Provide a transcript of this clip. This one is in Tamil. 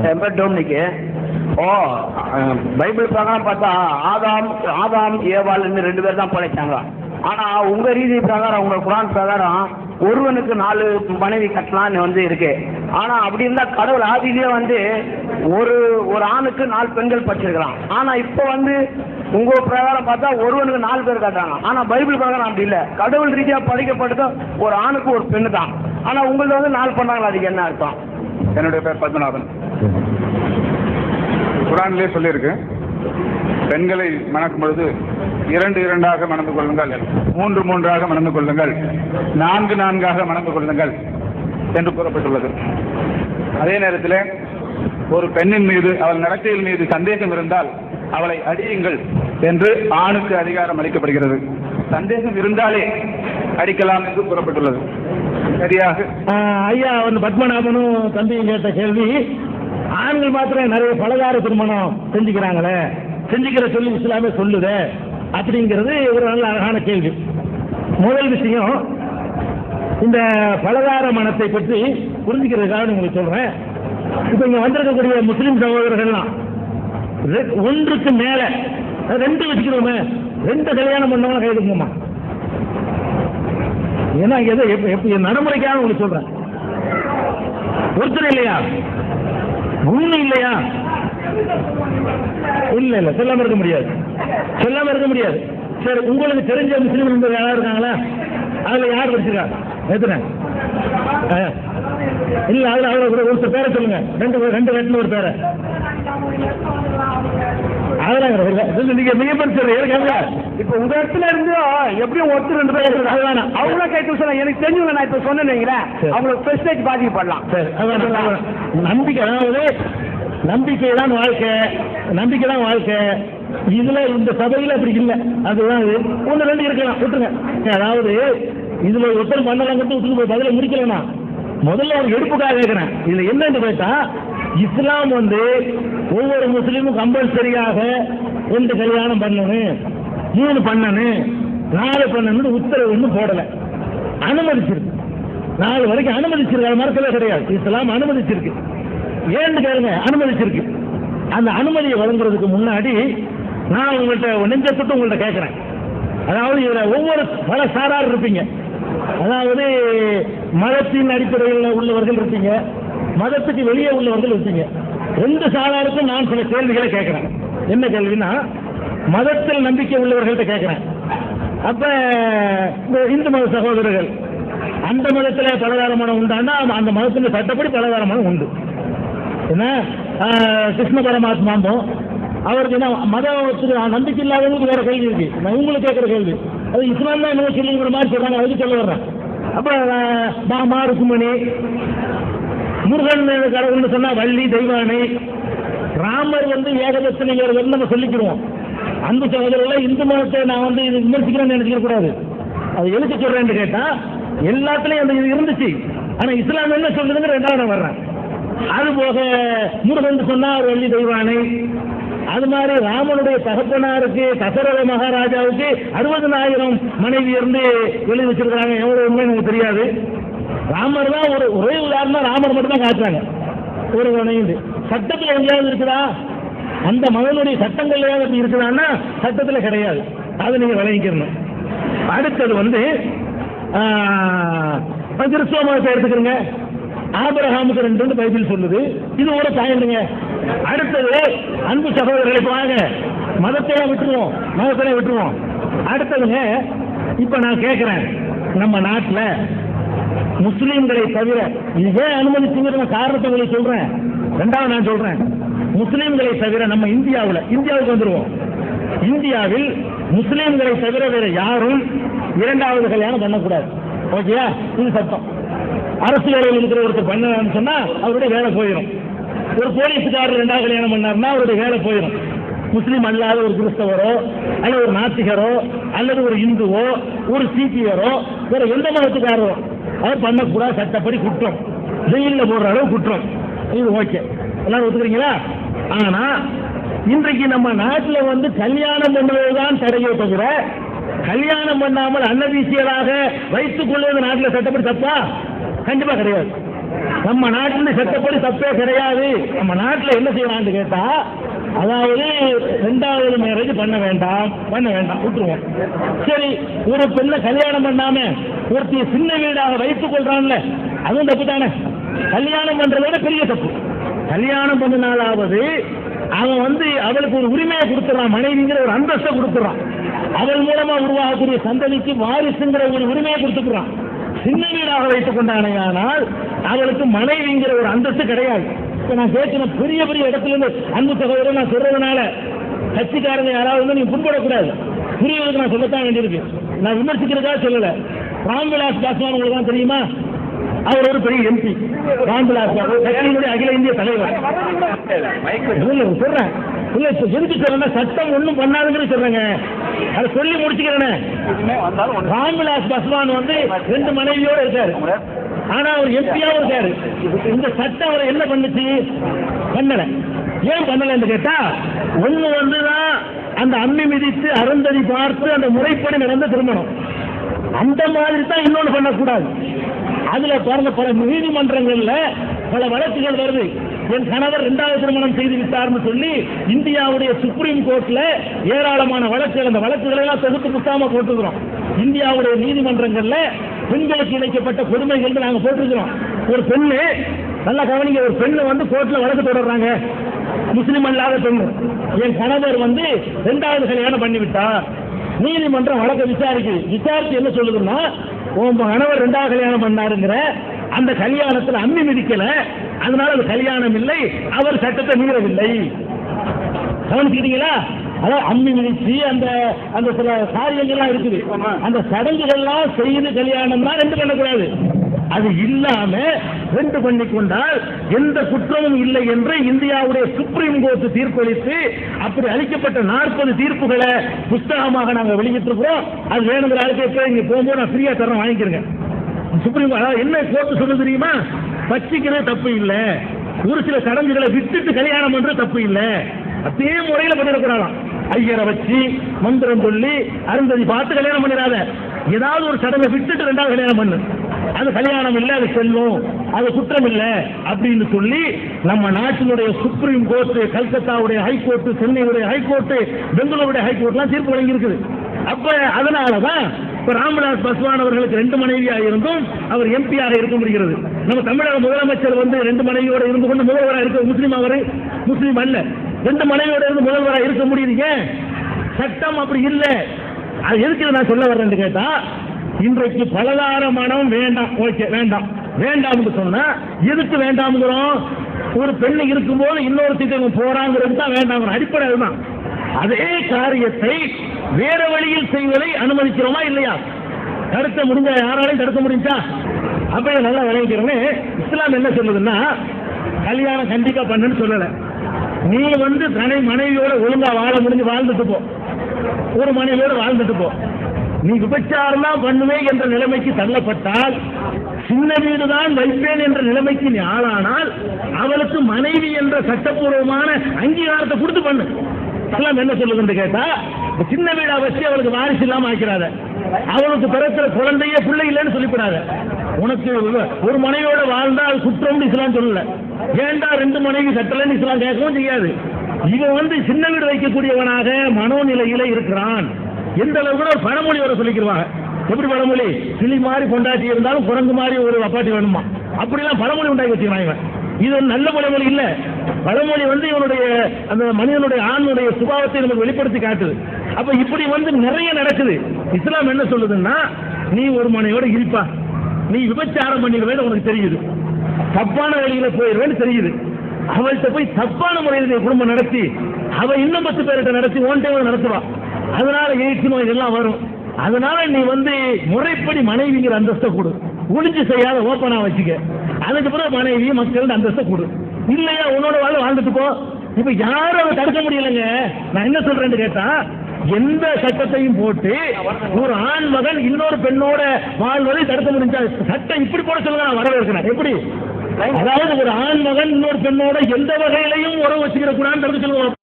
என் பேர் டோம்னிக்கு. பைபிள் பிரகாரம் பார்த்தா ஆதாம் ஏவாள்னு 2 பேர் தான் படைச்சாங்க. ஆனா உங்க ரீதி பிரகாரம், உங்க குரான் பிரகாரம் ஒருவனுக்கு 4 மனைவி கட்டலாம்னு இருக்கு. ஆனா அப்படி இருந்தா கடவுள் ஆதியிலே ஒரு ஆணுக்கு 4 பெண்கள் படைச்சிருக்கலாம். ஆனா இப்ப உங்க பிரகாரம் பார்த்தா ஒருவனுக்கு 4 பேர் கட்டுறாங்க. ஆனா பைபிள் பிரகாரம் அப்படி இல்லை. கடவுள் ரீதியா படைக்கப்பட்டது ஒரு ஆணுக்கு ஒரு பெண்ணு தான். ஆனா உங்களது 4 பண்ணாங்களா? அதுக்கு என்ன அர்த்தம்? என்னுடைய பேர் பத்மநாபன். குரானிலே சொல்லியிருக்கு, பெண்களை மணக்கும் பொழுது 2 மணந்து கொள்ளுங்கள், 3 மணந்து கொள்ளுங்கள், 4 மணந்து கொள்ளுங்கள் என்று கூறப்பட்டுள்ளது. அதே நேரத்தில் ஒரு பெண்ணின் மீது, அவள் நடத்தையின் மீது சந்தேகம் இருந்தால் அவளை அடியுங்கள் என்று ஆணுக்கு அதிகாரம் அளிக்கப்படுகிறது. சந்தேகம் இருந்தாலே அடிக்கலாம் என்று கூறப்பட்டுள்ளது. சரியாக ஐயா பத்மநாபனும் தம்பியும் கேட்ட கேள்வி, ஆண்கள் மாத்திரம் நிறைய பலகார திருமணம் செஞ்சுக்கிறாங்களே, செஞ்சுக்கிற சொல்லி இஸ்லாமே சொல்லுதே அப்படிங்கிறது ஒரு நல்ல அழகான கேள்வி. முதல் விஷயம், இந்த பலகார மனத்தை பற்றி புரிஞ்சுக்கிறதுக்காக உங்களுக்கு சொல்றேன். இப்ப இங்க வந்திருக்கக்கூடிய முஸ்லிம் சகோதரர்கள்லாம் ஒன்றுக்கு மேல 2 வச்சுக்கிறோமே, 2 கல்யாணம் பண்ணவங்க கைதுக்குமா? ஏன்னா எப்படி நடைமுறைக்காக உங்களுக்கு சொல்றேன். ஒருத்தர் இல்லையா? 3 இல்லையா? இல்ல சொல்லாம இருக்க முடியாது. சரி, உங்களுக்கு தெரிஞ்ச முஸ்லீம் யாராவது இருக்காங்களா? அதுல யார் படிச்சிருக்கா? எத்தனை? இல்ல அதுல ஒரு பேரை சொல்லுங்க. 2 கட்டின ஒரு பேரை. இப்ப உங்க இடத்துல இருந்து எப்படியும் ஒருத்தர் 2 பேர் அவங்கள கேட்டு சொல்ல. எனக்கு தெரிஞ்சவங்க நான் இப்ப சொன்னேன், அவங்களுக்கு பிரஸ்டேஜ் பாதிக்கப்படலாம். நம்பிக்கை, அதாவது நம்பிக்கை தான் வாழ்க்கை. இதுல இந்த சபையில அப்படி இல்லை. அதுதான் 1 2 இருக்கலாம், விட்டுருங்க. அதாவது இதுல ஒருத்தர் மண்ணலங்கட்டு விட்டு போய் பதில முடிக்கலன்னா முதல்ல அவங்க எடுப்புக்காக கேட்கிறேன். இதுல என்னன்னு கேட்டா, இஸ்லாம் ஒவ்வொரு முஸ்லீமும் கம்பல்சரியாக 2 கல்யாணம் பண்ணணும், 3 பண்ணணும், 4 பண்ணணும் உத்தரவு ஒன்றும் போடல. அனுமதிச்சிருக்கு, 4 வரைக்கும் அனுமதிச்சிருக்கு. மறுக்கவே கிடையாது. இஸ்லாம் அனுமதிச்சிருக்கு. ஏன்னு கேளுங்க, அனுமதிச்சிருக்கு. அந்த அனுமதியை வழங்குறதுக்கு முன்னாடி நான் உங்கள்கிட்ட நெஞ்சத்துட்டு உங்கள்கிட்ட கேட்கிறேன். அதாவது இதுல ஒவ்வொரு பல சாரார் இருப்பீங்க. அதாவது மதத்தின் அடிப்படையில் உள்ளவர்கள் இருப்பீங்க, மதத்துக்கு வெளியே உள்ளவர்கள் இருப்பீங்க. 2 சாராருக்கும் நான் சில கேள்விகளை கேட்கிறேன். என்ன கேள்வினா, மதத்தில் நம்பிக்கை உள்ளவர்கள்ட்ட கேட்கிறேன். அப்ப இந்து மத சகோதரர்கள், அந்த மதத்தில் பலகாரமான உண்டானா அந்த மதத்தின் சட்டப்படி பலகாரமான உண்டு. என்ன கிருஷ்ண பரமாத்மாம்போ அவருக்கு என்ன மதத்துக்கு நம்பிக்கை இல்லாதவங்களுக்கு வேற கேள்வி இருக்கு. நான் உங்களுக்கு கேட்கிற கேள்வி அது இஸ்லாம் தான் என்ன சொல்லிங்கிற மாதிரி சொல்றாங்க. அதுக்கு சொல்ல வர்றேன். அப்ப மாமா ருக்குமணி, முருகன் கடவுள்னு சொன்னா வள்ளி தெய்வானை, ராமர் ஏகதத்தினர் நம்ம சொல்லிக்கிறோம். அந்த சகோதரர்கள் இந்து மதத்தை நான் இது விமர்சிக்கிறேன்னு நினைச்சிக்க கூடாது. அது எதுக்கு சொல்றேன்னு கேட்டா, எல்லாத்துலயும் அந்த இது இருந்துச்சு. ஆனா இஸ்லாம் என்ன சொல்றதுங்க 2வது நான் வர்றேன். அது போக முருகன் சொன்னா ஒரு வள்ளி தெய்வானை, அது மாதிரி ராமனுடைய தகப்பனாருக்கு தசரத மகாராஜாவுக்கு 60,000 மனைவி எழுதி வச்சிருக்காங்க. எவ்வளவு உண்மை நமக்கு தெரியாது. ராமர் தான் ஒரே உதாரணம், ராமர் மட்டும் தான் காட்டுறாங்க. ஒரு மனைவி சட்டத்தில் எங்கேயாவது இருக்குதா? அந்த மகனுடைய சட்டங்கள் ஏதாவது இருக்குதான்னா சட்டத்துல கிடையாது. அதை நீங்க விளங்கிக்கணும். அடுத்தது கிறிஸ்துவ மதத்தை எடுத்துக்கிறீங்க. ஆபிரகாமுக்கு 2 பைபிள் சொல்லுது. இது ஒரு பாயிண்ட்ங்க. அடுத்தது அன்பு சகோதரர்களை வாங்க, மதத்தையே விட்டுருவோம். அடுத்ததுங்க, இப்ப நான் கேட்கிறேன், நம்ம நாட்டில் முஸ்லீம்களை தவிர இதே அனுமதிச்சுங்கிற காரணத்தை உங்களுக்கு சொல்றேன். 2வது நான் சொல்றேன், முஸ்லீம்களை தவிர நம்ம இந்தியாவுக்கு வந்துருவோம். இந்தியாவில் முஸ்லீம்களை தவிர வேற யாரும் 2வது கல்யாணம் பண்ணக்கூடாது. ஓகேயா? இது சட்டம். அரசு வேலையில் இருக்கிற ஒருத்தர் பண்ணு சொன்னா அவருடைய வேலை போயிடும். ஒரு போலீஸுக்காரர் 2வது கல்யாணம் பண்ணார்னா அவருடைய வேலை போயிடும். முஸ்லீம் அல்லாத ஒரு கிறிஸ்தவரோ அல்லது ஒரு நாத்திகரோ அல்லது ஒரு இந்துவோ ஒரு சீக்கியரோ வேற எந்த மதத்துக்காரோ அவர் பண்ணக்கூடாது. சட்டப்படி குற்றம், ஜெயிலில் போடுற அளவு குற்றம். இது ஓகே, எல்லாரும் ஒத்துக்கிறீங்களா? ஆனா இன்றைக்கு நம்ம நாட்டில் கல்யாணம் பண்ணுவதுதான் தடையை தவிர கல்யாணம் பண்ணாமல் அன்னதீசியராக வைத்துக் கொள்வது நாட்டில் சட்டப்படி தப்பா? கண்டிப்பா கிடையாது. நம்ம நாட்டுல சட்டப்படி தப்பே கிடையாது. நம்ம நாட்டுல என்ன செய்யலாம்னு கேட்டா, அதாவது 2வது மேரேஜ் பண்ண வேண்டாம் விட்டுருவோம். சரி, ஒரு பெண்ணை கல்யாணம் பண்ணாம ஒருத்தி சின்ன வீடாக வைத்துக் கொள்றான்ல, அதுவும் தப்பு தானே. கல்யாணம் பண்றதை விட பெரிய தப்பு. கல்யாணம் பண்ணனாலாவது அவன் அவளுக்கு ஒரு உரிமையை கொடுத்துறான், மனைவிங்கிற ஒரு அந்தஸ்தை கொடுத்துறான். அவள் மூலமா உருவாகக்கூடிய சந்ததிக்கு வாரிசுங்கிற ஒரு உரிமையை கொடுத்துக்கிறான். சின்ன வீடாக வைத்துக் கொண்டானால் அவளுக்கு மனைவிங்கிற ஒரு அந்தஸ்து கிடையாது. இப்ப நான் பேசின பெரிய பெரிய இடத்துல இருந்து அன்பு சகோதரர் நான் சொல்றதுனால கட்சிக்காரங்க யாராவது நீங்க புண்படக்கூடாது, புரியுவதற்கு நான் சொல்லத்தான் வேண்டியிருக்கு. நான் விமர்சிக்கிறதுக்காக சொல்லல. ராம்விலாஸ் பாஸ்வான் உங்களுக்கு தான் தெரியுமா? அவர் ஒரு பெரிய எம்பி. ராம்விலாஸ் கட்சியினுடைய அகில இந்திய தலைவர். சொல்றேன் எதுக்கு சொல்றேன்னா, சட்டம் ஒண்ணும் பண்ணாதுன்னு சொல்றேங்க. அதை சொல்லி முடிச்சுக்கிறேன். ராம்விலாஸ் பாஸ்வான் 2 மனைவியோட இருக்காரு. ஆனா அவர் எம்பியாவும் இருக்காரு. இந்த சட்டம் அவர் என்ன பண்ணுச்சு? பண்ணல. ஏன் பண்ணலன்னு கேட்டா, ஒண்ணு தான் அந்த அம்மி மிதித்து அருந்ததி பார்த்து அந்த முறைப்படி நடந்த திருமணம். அந்த மாதிரி தான் இன்னொன்னு பண்ணக்கூடாது. அதுல பாருங்க, பல நீதிமன்றங்கள்ல பல வழக்குகள் வருது. என் கணவர் 2வது திருமணம் செய்து விட்டார்னு சொல்லி இந்தியாவுடைய சுப்ரீம் கோர்ட்ல ஏராளமான வழக்குகள், அந்த வழக்குகளை எல்லாம் தொகுத்து புத்தாம போட்டுக்கிறோம். இந்தியாவுடைய நீதிமன்றங்கள்ல பெண்களுக்கு இணைக்கப்பட்ட கொடுமைகள் நாங்க போட்டிருக்கிறோம். ஒரு பெண்ணு, நல்லா கவனிங்க, ஒரு பெண்ணு கோர்ட்ல வழக்கு தொடர்றாங்க. முஸ்லிம் அல்லாத பெண்ணு, என் கணவர் 2வது கல்யாணம் பண்ணிவிட்டார். நீதிமன்றம் வழக்கை விசாரிச்சு என்ன சொல்லுதுன்னா, உன் கணவர் 2வது கல்யாணம் பண்ணாருங்கிற அந்த கல்யாணத்துல அம்மி மிதிக்கல, அதனால அது கல்யாணம் இல்லை, அவர் சட்டத்தை மீறவில்லை. கவனிச்சுக்கிட்டீங்களா? அதான் அம்மி மிதிச்சு அந்த சில காரியங்கள்லாம் இருக்குது. அந்த சடங்குகள்லாம் செய்து கல்யாணம் தான் 2 பண்ணக்கூடாது. அது இல்லாம 2 பண்ணி கொண்டால் எந்த குற்றமும் இல்லை என்று இந்தியாவுடைய சுப்ரீம் கோர்ட் தீர்ப்பளித்து, அப்படி அளிக்கப்பட்ட 40 தீர்ப்புகளை புத்தகமாக நாங்கள் வெளியிட்டிருக்கிறோம். அது வேணுங்கிற ஆளுக்கு இங்க போகும்போது நான் ஃப்ரீயா தரேன், வாங்கிக்கிறேங்க. சுப்ரீம் என்ன கோர்ட் சொல்ல தெரியுமா? பச்சிக்கிறது தப்பு இல்லை, ஒரு சில சடங்குகளை விட்டுட்டு கல்யாணம் பண்றது தப்பு இல்லை. அதே முறையில பண்ணிருக்கிறாராம். ஐயரை வச்சு மந்திரம் சொல்லி அருந்ததி பார்த்து கல்யாணம் பண்ணிடாத, ஏதாவது ஒரு சடங்கை விட்டுட்டு 2வது கல்யாணம் பண்ணு, அது கல்யாணம் இல்லை, அது செல்லும், அது குற்றம் இல்லை அப்படின்னு சொல்லி நம்ம நாட்டினுடைய சுப்ரீம் கோர்ட், கல்கத்தாவுடைய ஹைகோர்ட், சென்னையுடைய ஹைகோர்ட், பெங்களூருடைய ஹைகோர்ட்லாம் தீர்ப்பு வழங்கி இருக்குது. அப்ப அதனாலதான் இப்ப ராம்விலாஸ் பாஸ்வான் அவர்களுக்கு 2 மனைவியாக இருந்தும் அவர் எம்பியாக இருக்க முடிகிறது. நம்ம தமிழக முதலமைச்சர் 2 மனைவியோட இருந்து கொண்டு முதல்வராக இருக்க முஸ்லீம், அவர் முஸ்லீம் அல்ல, 2 மனைவியோட இருந்து முதல்வராக இருக்க முடியுது. சட்டம் அப்படி இல்லை. அது எதுக்கு நான் சொல்ல வர்றேன்னு கேட்டா, இன்றைக்கு பலதார மனம் வேண்டாம், ஓகே வேண்டாம் வேண்டாம்னு சொன்னா எதுக்கு வேண்டாம்ங்கிறோம்? ஒரு பெண்ணு இருக்கும்போது இன்னொரு திட்டம் போறாங்கிறது தான் வேண்டாம், அடிப்படை அதுதான். அதே காரியத்தை வேற வழியில் செய்வதை அனுமதிக்கிறோமா இல்லையா? தடுக்க முடிஞ்சா, யாராலையும் தடுக்க முடிஞ்சா? அப்படியே நல்லா விளைவிக்கிறோன்னு இஸ்லாம் என்ன சொல்லுதுன்னா, கல்யாணம் கண்டிப்பா பண்ணுன்னு சொல்லல. நீ தனி மனைவியோட ஒழுங்கா வாழ முடிஞ்சு வாழ்ந்துட்டு போ, ஒரு மனைவியோட வாழ்ந்துட்டு போ. நீ விபச்சாரம் தான் பண்ணுவேன் என்ற நிலைமைக்கு தள்ளப்பட்டால், சின்ன வீடுதான் வைப்பேன் என்ற நிலைமைக்கு நீ ஆளானால், அவளுக்கு மனைவி என்ற சட்டப்பூர்வமான அங்கீகாரத்தை கொடுத்து பண்ணு. எல்லாம் என்ன சொல்லுதுன்னு கேட்டா, சின்ன வீடா வச்சு அவளுக்கு வாரிசு இல்லாம ஆக்கிறாத, அவளுக்கு பிறக்கிற குழந்தையே பிள்ளை இல்லைன்னு சொல்லிவிடாத. உனக்கு ஒரு மனைவியோட வாழ்ந்தால் குற்றம் இஸ்லாம் சொல்லல. ஏண்டா 2 மனைவி கட்டலன்னு இஸ்லாம் கேட்கவும் செய்யாது. இவன் சின்ன வீடு வைக்கக்கூடியவனாக மனோநிலையில இருக்கிறான். எந்த அளவுக்கு ஒரு பழமொழி வர சொல்லிக்கிறாங்க. எப்படி பழமொழி? கிளி மாதிரி பொண்டாட்டி இருந்தாலும் குரங்கு மாதிரி ஒரு அப்பாட்டி வேணுமா, அப்படிலாம் பழமொழி உண்டாக்கி வச்சுக்கிறான் இவன். இது நல்ல பழமொழி இல்ல. பழமொழி இவனுடைய அந்த மனிதனுடைய ஆணுடைய சுபாவத்தை நமக்கு வெளிப்படுத்தி காட்டுது. அப்ப இப்படி நிறைய நடக்குது. இஸ்லாம் என்ன சொல்லுதுன்னா, நீ ஒரு மனையோட இருப்பா, நீ விபச்சாரம் பண்ணிடுவேன்னு உனக்கு தெரியுது, தப்பான வழியில போயிடுவேன்னு தெரியுது, அவள்கிட்ட போய் தப்பான முறையில் குடும்பம் நடத்தி அவ இன்னும் 10 பேர்கிட்ட நடத்தி ஓன்டே நடத்துவா. அதனால எய்ட்ஸ் நோய் இதெல்லாம் வரும். அதனால நீ முறைப்படி மனைவிங்கிற அந்தஸ்தை கொடு, ஒளிஞ்சு செய்யாத ஓப்பனா வச்சுக்க. அதுக்கு பிறகு மனைவி மக்கள் அந்தஸ்தை கொடு. இல்லையா உன்னோட வாழ்ந்துட்டு போ. இப்ப யாரும் அதை தடுக்க முடியலைங்க. நான் என்ன சொல்றேன்னு கேட்டா, எந்த சட்டத்தையும் போட்டு ஒரு ஆண் மகன் இன்னொரு பெண்ணோட வாழ்வதை தடுக்க முடிஞ்சா, சட்டம் இப்படி போட சொல்லுங்க, நான் வரவேற்கிறேன். எப்படி? அதாவது ஒரு ஆண் மகன் இன்னொரு பெண்ணோட எந்த வகையிலையும் உறவு வச்சுக்கிற கூடாதுன்னு தடுக்க சொல்லுவோம்.